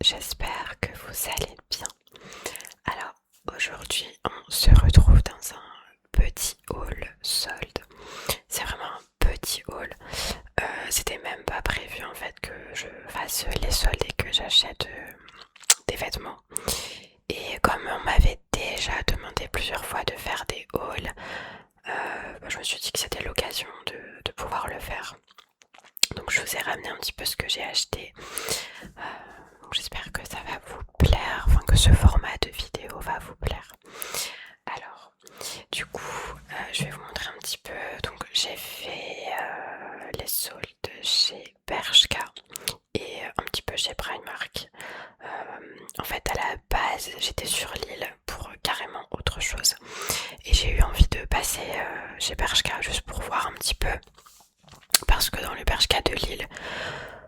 j'espère que vous allez bien. Alors aujourd'hui on se retrouve dans un petit haul solde. C'est vraiment un petit haul. C'était même pas prévu en fait que je fasse les soldes et que j'achète des vêtements. Et comme on m'avait déjà demandé plusieurs fois de faire des hauls, je me suis dit que c'était l'occasion de pouvoir le faire. Donc je vous ai ramené un petit peu ce que j'ai acheté. Donc j'espère que ça va vous plaire, enfin que ce format de vidéo va vous plaire. Alors, du coup, je vais vous montrer un petit peu. Donc j'ai fait les soldes chez Bershka et un petit peu chez Primark. En fait, à la base, j'étais sur Lille pour carrément autre chose. Et j'ai eu envie de passer chez Bershka juste pour voir un petit peu. Parce que dans le Bershka de Lille,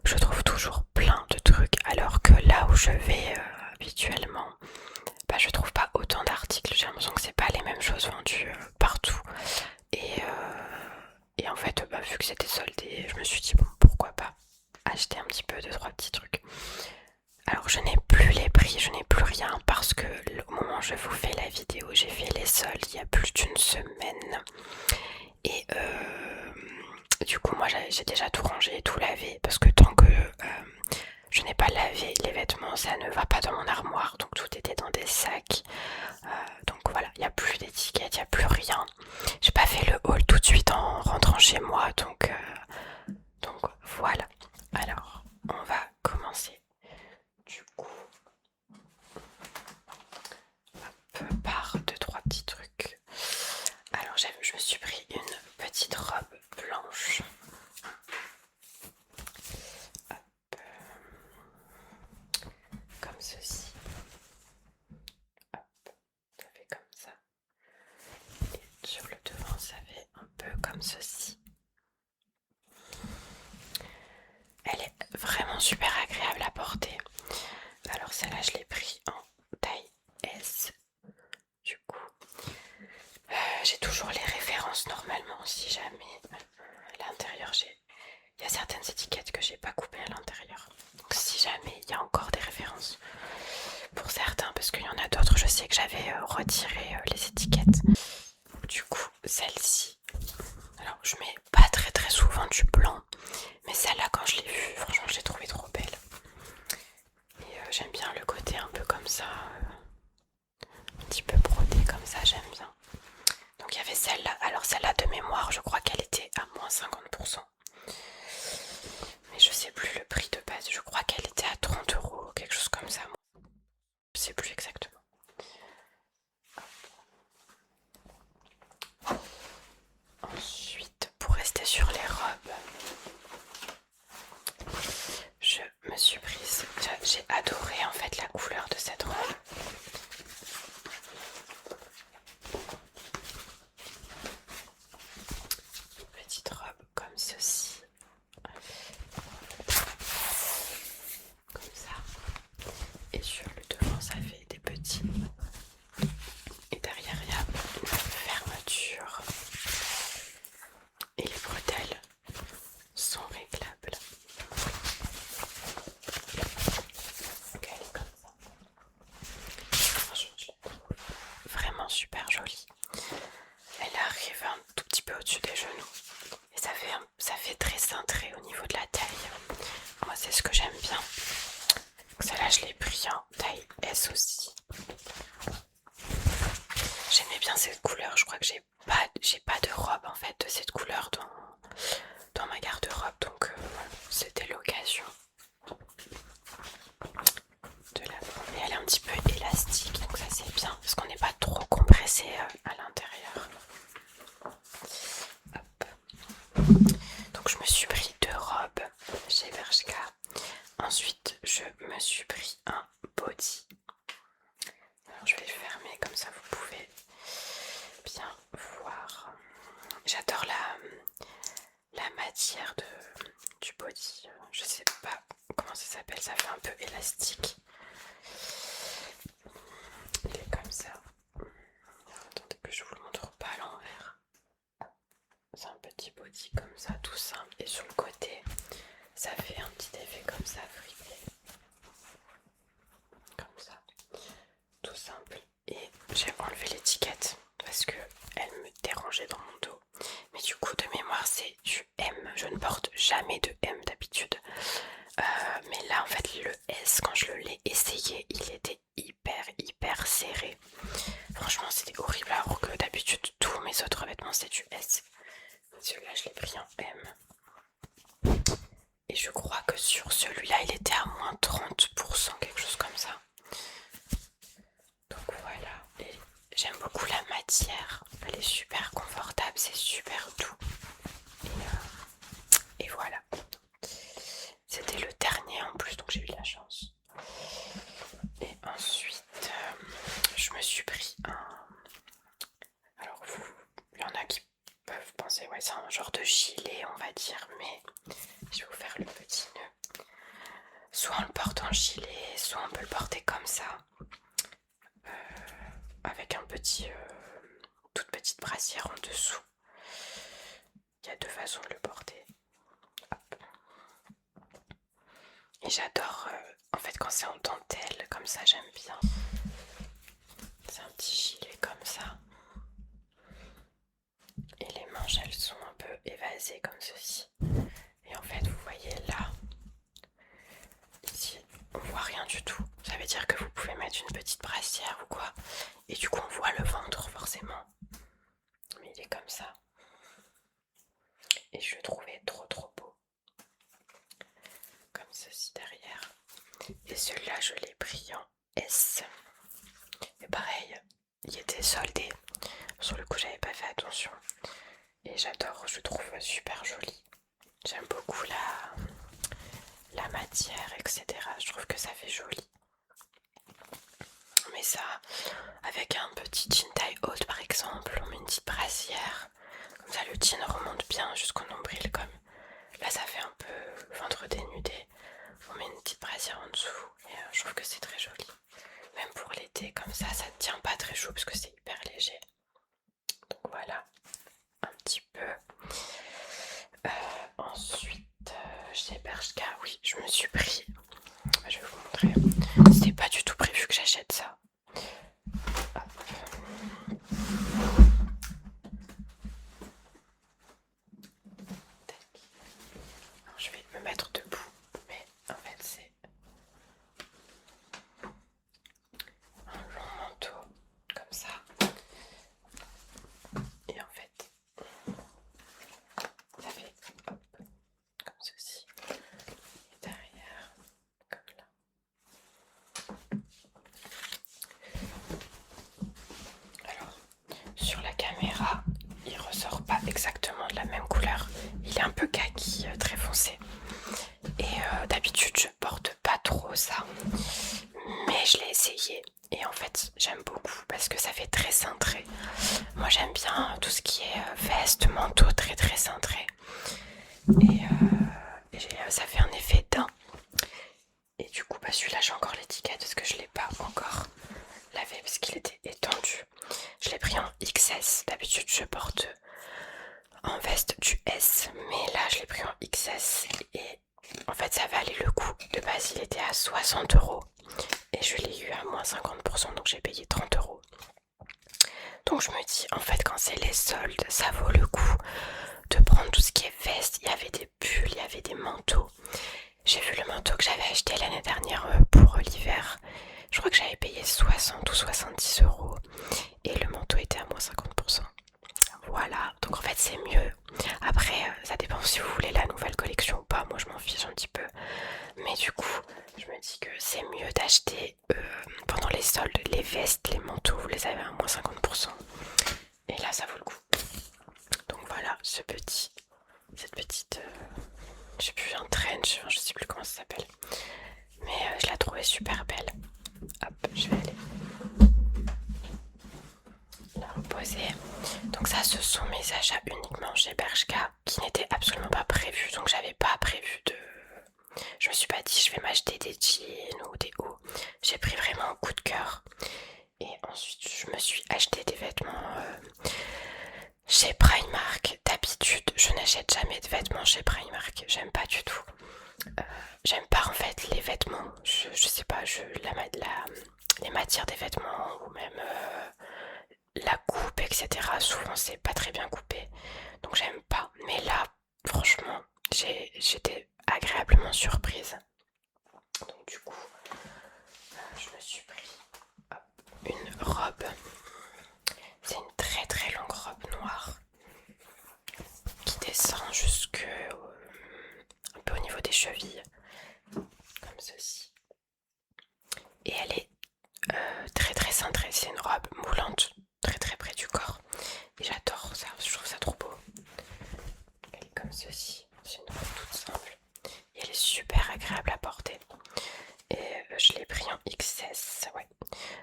je trouve toujours plein de trucs. Alors que là où je vais habituellement, je trouve pas autant d'articles. J'ai l'impression que c'est pas les mêmes choses vendues partout. Et en fait, vu que c'était soldé, je me suis dit bon, pourquoi pas acheter un petit peu de trois petits trucs. Alors je n'ai plus les prix, je n'ai plus rien parce que au moment où je vous fais la vidéo, j'ai fait les soldes il y a plus d'une semaine. Et du coup moi j'ai déjà tout rangé, tout lavé parce que tant que je n'ai pas lavé les vêtements, ça ne va pas dans mon armoire. Donc tout était dans des sacs. Donc voilà, il n'y a plus d'étiquette, il n'y a plus rien. J'ai pas fait le haul tout de suite en rentrant chez moi. Donc voilà. Alors, on va commencer. Du coup, par deux, trois petits trucs. Alors je me suis pris une petite robe blanche. Hop. Comme ceci. Hop. Ça fait comme ça. Et sur le devant, ça fait un peu comme ceci. Elle est vraiment super agréable à porter. Alors celle-là, je l'ai pris en taille S. Du coup, j'ai toujours les références normalement si jamais à l'intérieur il y a certaines étiquettes que j'ai pas coupées à l'intérieur. Donc si jamais il y a encore des références pour certains, parce qu'il y en a d'autres, je sais que j'avais retiré les étiquettes. Du coup, celle-ci, alors je mets pas très très souvent du blanc, mais celle-là quand je l'ai vue, franchement je l'ai trouvée trop belle. Et j'aime bien le côté un peu comme ça, un petit peu brodé comme ça, j'aime bien. Donc il y avait celle-là, alors celle-là de mémoire, je crois qu'elle était à moins 50%. Mais je sais plus le prix de base, je crois qu'elle était à 30 €, quelque chose comme ça. Je sais plus exactement. Ensuite, pour rester sur les robes, je me suis prise, j'ai adoré en fait la couleur de cette robe. Une petite robe comme ceci. Comme ça. Et sur le devant, ça fait des petits. Et derrière, il y a une fermeture. Et les bretelles sont réglables. Donc elle est comme ça. Franchement, je la trouve vraiment super jolie. Elle arrive un tout petit peu au-dessus des genoux. Et ça fait très cintré au niveau de la taille. Moi, c'est ce que j'aime bien. Celle-là, je l'ai pris en taille S aussi. J'aimais bien cette couleur. Je crois que j'ai pas de robe en fait de cette couleur dans ma garde-robe. Donc voilà, c'était l'occasion de la prendre. Et elle est un petit peu élastique. Donc ça c'est bien parce qu'on n'est pas trop compressé à l'intérieur. Donc je me suis pris deux robes chez Bershka. Ensuite je me suis pris un body. Alors je vais le fermer comme ça vous pouvez bien voir. J'adore la matière du body. Je sais pas comment ça s'appelle, ça fait un peu élastique. Il est comme ça. Attendez que je vous le montre pas à l'envers. C'est un petit body comme ça, tout simple. Et sur le côté, ça fait un petit effet comme ça, fripé. l'étiquette parce que elle me dérangeait dans mon dos. Mais du coup, de mémoire, c'est du M. Je ne porte jamais de M d'habitude. Mais là, en fait, le S, quand je l'ai essayé, il était hyper serré. Franchement, c'était horrible, alors que d'habitude, tous mes autres vêtements, c'est du S. Celui-là, je l'ai pris en M. Et je crois que sur celui-là, il était à moins 30%, quelque chose comme ça. Donc voilà. Et j'aime beaucoup la matière. Elle est super confortable, c'est super doux. Et voilà. C'était le dernier en plus, donc j'ai eu de la chance. Et ensuite, je me suis pris un... Alors, il y en a qui peuvent penser, ouais, c'est un genre de gilet, on va dire, mais je vais vous faire le petit nœud. Soit on le porte en gilet, soit on peut le porter comme ça, avec un petit, toute petite brassière en dessous. Il y a deux façons de le porter. Hop. Et j'adore, en fait, quand c'est en dentelle, comme ça, j'aime bien. C'est un petit gilet comme ça. Et les manches, elles sont un peu évasées comme ceci. Et en fait, vous voyez là, ici, on voit rien du tout. Ça veut dire que vous pouvez mettre une petite brassière ou quoi. Et du coup, on voit le ventre forcément. Mais il est comme ça. Et je le trouvais trop beau. Comme ceci derrière. Et celui-là, je l'ai pris en S. Et pareil, il était soldé. Sur le coup, j'avais pas fait attention. Et j'adore, je trouve super joli. J'aime beaucoup la matière, etc. Je trouve que ça fait joli. Mais ça, avec un petit jean taille haute par exemple, on met une petite brassière. Comme ça, le jean remonte bien jusqu'au nombril. Comme là, ça fait un peu ventre dénudé. On met une petite brassière en dessous. Et je trouve que c'est très joli. Même pour l'été, comme ça ne tient pas très chaud parce que c'est hyper léger. Donc voilà, un petit peu. Ensuite, chez Bershka, oui, je me suis pris. Je vais vous montrer. C'était pas du tout prévu que j'achète ça. Hop. Alors, je vais me mettre debout, mais en fait, c'est un long manteau comme ça. Et en fait, ça fait hop, comme ceci. Et derrière, comme là. Alors, sur la caméra, il ressort pas exactement de la même couleur. Il est un peu kaki, très foncé. Et d'habitude, je porte pas trop ça. Mais je l'ai essayé. Et en fait, j'aime beaucoup parce que ça fait très cintré. Moi, j'aime bien tout ce qui est veste, manteau, très cintré. Et ça fait un effet d'un. Et du coup, celui-là, j'ai encore l'étiquette parce que je l'ai pas encore lavé parce qu'il était étendu. Je l'ai pris en XS. D'habitude, je porte en veste du S, mais là, je l'ai pris en XS. Et en fait, ça valait le coup. De base, il était à 60 € et je l'ai eu à moins 50%, donc j'ai payé 30 €. Donc je me dis, en fait, quand c'est les soldes, ça vaut le coup de prendre tout ce qui est veste. Il y avait des pulls, il y avait des manteaux. J'ai vu le manteau que j'avais acheté l'année dernière pour l'hiver. Je crois que j'avais payé 60 ou 70 € et le manteau était à moins 50%. Voilà, donc en fait c'est mieux. Après, ça dépend si vous voulez la nouvelle collection ou pas. Moi je m'en fiche un petit peu. Mais du coup, je me dis que c'est mieux d'acheter pendant les soldes les vestes, les manteaux, vous les avez à moins 50%. Et là, ça vaut le coup. Donc voilà, cette petite, je sais plus, un trench, je sais plus comment ça s'appelle. Mais je la trouvais super belle. Hop, je vais aller la reposer. Donc ça, ce sont mes achats uniquement chez Bershka qui n'étaient absolument pas prévus. Donc j'avais pas prévu de... Je me suis pas dit je vais m'acheter des jeans ou des hauts. J'ai pris vraiment un coup de cœur. Et ensuite je me suis acheté des vêtements chez Primark. D'habitude je n'achète jamais de vêtements chez Primark. J'aime pas du tout. J'aime pas en fait les vêtements. Je sais pas, les matières des vêtements ou même la coupe, etc. Souvent c'est pas très bien coupé, donc j'aime pas. Mais là, franchement, j'étais agréablement surprise. Donc du coup, je me suis pris une robe. C'est une très très longue robe noire qui descend jusque un peu au niveau des chevilles, comme ceci. Et elle est très très cintrée. C'est une robe moulante, très très près du corps. Et j'adore ça, je trouve ça trop beau. Elle est comme ceci, c'est une robe toute simple. Et elle est super agréable à porter. Et je l'ai pris en XS, ouais.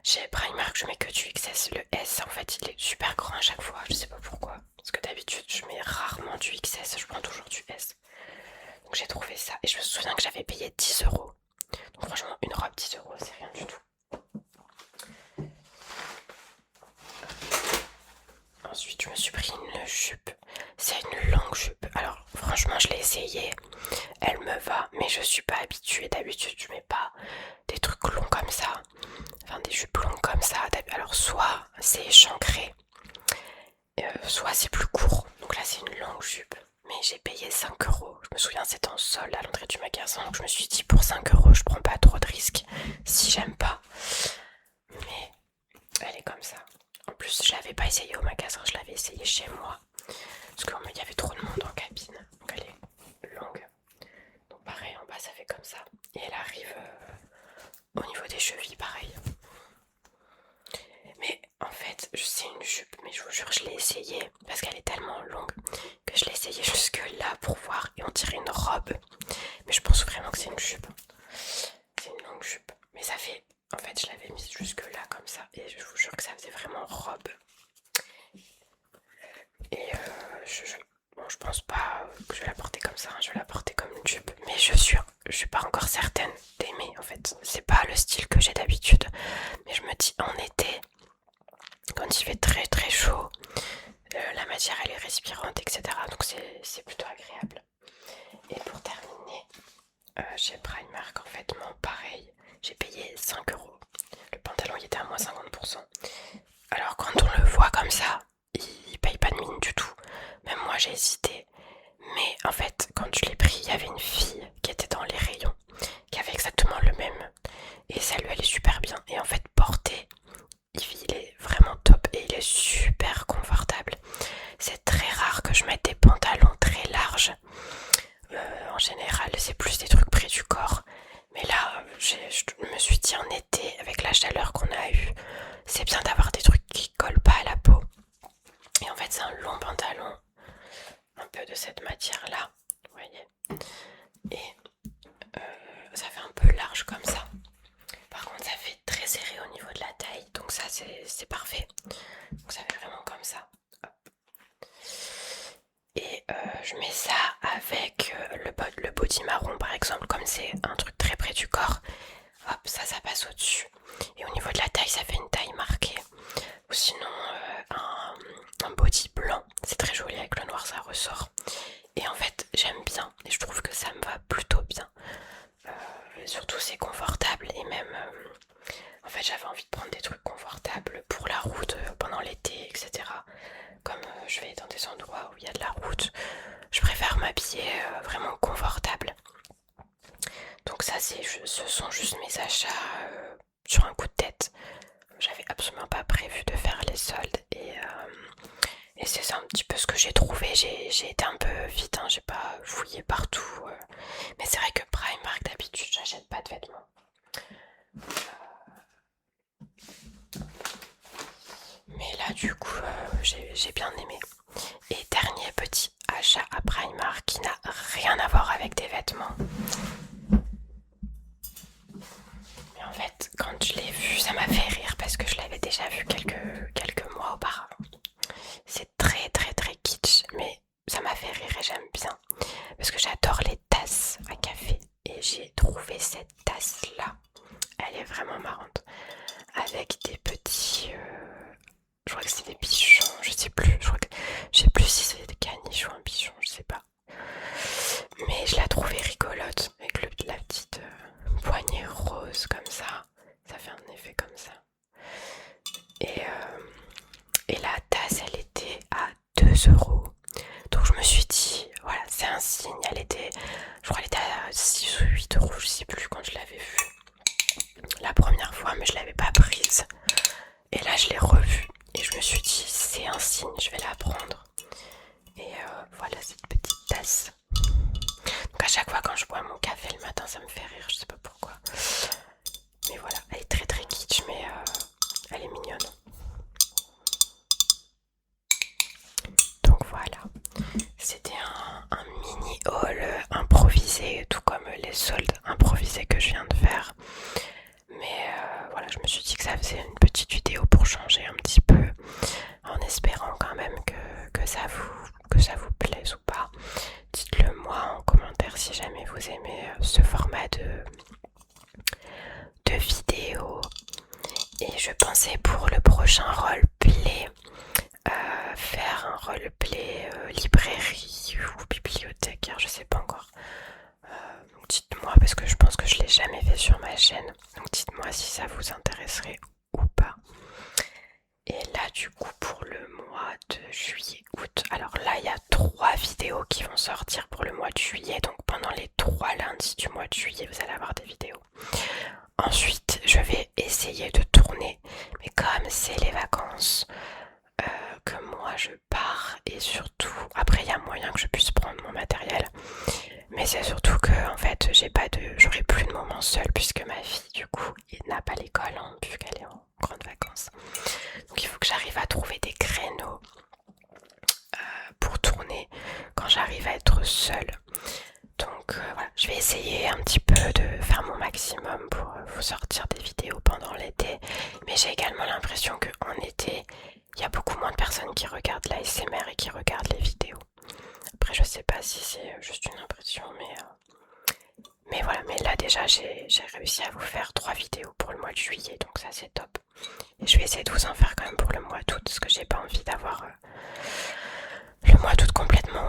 Chez Primark, je mets que du XS. Le S, en fait, il est super grand à chaque fois. Je sais pas pourquoi. Parce que d'habitude, je mets rarement du XS. Je prends toujours du S. Donc j'ai trouvé ça. Et je me souviens que j'avais payé 10 euros. Donc franchement, une robe 10 euros, c'est rien du tout. Ensuite, je me suis pris une jupe. C'est une longue jupe. Alors, franchement, je l'ai essayée. Elle me va, mais je suis pas habituée. D'habitude, je mets pas des trucs longs comme ça. Enfin, des jupes longues comme ça. Alors, soit c'est échancré, soit c'est plus court. Donc là, c'est une longue jupe. Mais j'ai payé 5 euros. Je me souviens, c'était en solde à l'entrée du magasin. Donc je me suis dit, pour 5 euros, je prends pas trop de risques si j'aime pas. Mais elle est comme ça. En plus, je l'avais pas essayé au magasin, je l'avais essayé chez moi. Parce qu'il y avait trop de monde en cabine. Donc elle est longue. Donc pareil, en bas, ça fait comme ça. Et elle arrive au niveau des chevilles, pareil. Mais en fait, c'est une jupe, mais je vous jure, je l'ai essayée parce qu'elle est tellement longue que je l'ai essayée jusque là pour voir et on dirait une robe. Mais je pense vraiment que c'est une jupe. C'est une longue jupe. Mais ça fait... En fait, je l'avais mise jusque là comme ça et je vous jure que ça faisait vraiment robe. Et bon, je pense pas que je vais la porter comme ça, hein. Je vais la porter comme une jupe. Mais je suis pas encore certaine d'aimer en fait. C'est pas le style que j'ai d'habitude. Mais je me dis en été, quand il fait très très chaud, la matière elle est respirante, etc. Donc c'est plutôt agréable. Et pour terminer, chez Primark, en fait, pareil, j'ai payé 5 euros. Le pantalon il était à moins 50%. Alors quand on le voit comme ça, il paye pas de mine du tout. Même moi j'ai hésité. Mais en fait, quand je l'ai pris, il y avait une fille qui était dans les rayons, qui avait exactement le même. Et ça lui allait super bien. Et en fait, porter, il est vraiment top et il est super confortable. C'est très rare que je mette des pantalons très larges. En général, c'est plus des trucs près du corps. Mais là, je me suis dit en été, avec la chaleur qu'on a eue, c'est bien d'avoir des trucs qui collent pas à la peau. Et en fait, c'est un long pantalon, un peu de cette matière-là, vous voyez. Et ça fait un peu large comme ça. Par contre, ça fait très serré au niveau de la taille, donc ça, c'est parfait. Donc ça fait vraiment comme ça. Hop. Et je mets ça avec le body marron, par exemple, comme c'est un truc très près du corps. Hop, ça passe au-dessus. Et au niveau de la taille, ça fait une taille marquée. Ou sinon, un body blanc. C'est très joli avec le noir, ça ressort. Et en fait, j'aime bien. Et je trouve que ça me va plutôt bien. Surtout, c'est confortable. Et même, en fait, j'avais envie de prendre des trucs confortables pour la route pendant l'été, etc. Comme je vais dans des endroits où il y a de la route, je préfère m'habiller vraiment confortable. Donc ça, ce sont juste mes achats sur un coup de tête. J'avais absolument pas prévu de faire les soldes et c'est ça un petit peu ce que j'ai trouvé. J'ai été un peu vite, hein, j'ai pas fouillé partout. Mais c'est vrai que Primark, d'habitude, j'achète pas de vêtements. Mais là, du coup, j'ai bien aimé. Et dernier petit achat à Primark qui n'a rien à voir avec des vêtements. Mais en fait, quand je l'ai vu, ça m'a fait rire parce que je l'avais déjà vu quelques mois auparavant. C'est très très très kitsch, mais ça m'a fait rire et j'aime bien. Parce que j'adore les tasses à café. Et j'ai trouvé cette tasse-là. Elle est vraiment marrante. Avec des petits... je crois que c'est des bichons, je sais plus. Je sais plus si c'est des caniches ou un bichon, je sais pas. Mais je la trouvais rigolote. Avec la petite poignée rose comme ça. Ça fait un effet comme ça. viens de faire. Mais voilà, je me suis dit que ça faisait une petite vidéo pour changer un petit peu, en espérant quand même que ça vous plaise ou pas. Dites-le moi en commentaire si jamais vous aimez ce format de vidéo. Et je pensais pour le prochain roleplay faire un roleplay librairie ou bibliothèque, car je sais pas encore. Donc dites-moi, parce que je pense que je l'ai jamais fait sur ma chaîne. Donc dites-moi si ça vous intéresserait ou pas. Et là du coup pour le mois de juillet, août, alors là il y a 3 vidéos qui vont sortir pour le mois de juillet. Donc pendant les 3 lundis du mois de juillet vous allez avoir des vidéos. Ensuite je vais essayer de tourner, mais comme c'est les vacances, que moi je pars, et surtout après il y a moyen que je puisse prendre mon matériel, mais c'est surtout que en fait j'aurai plus de moments seule puisque ma fille du coup n'a pas l'école vu qu'elle est en grandes vacances. Donc il faut que j'arrive à trouver des créneaux pour tourner quand j'arrive à être seule. Donc voilà, je vais essayer un petit peu de faire mon maximum pour vous sortir des vidéos pendant l'été, mais j'ai également l'impression qu'en été il y a beaucoup moins de personnes qui regardent l'ASMR et qui regardent les vidéos. Après je sais pas si c'est juste une impression, mais voilà, mais là déjà j'ai réussi à vous faire 3 vidéos pour le mois de juillet, donc ça c'est top. Et je vais essayer de vous en faire quand même pour le mois d'août, parce que j'ai pas envie d'avoir le mois d'août complètement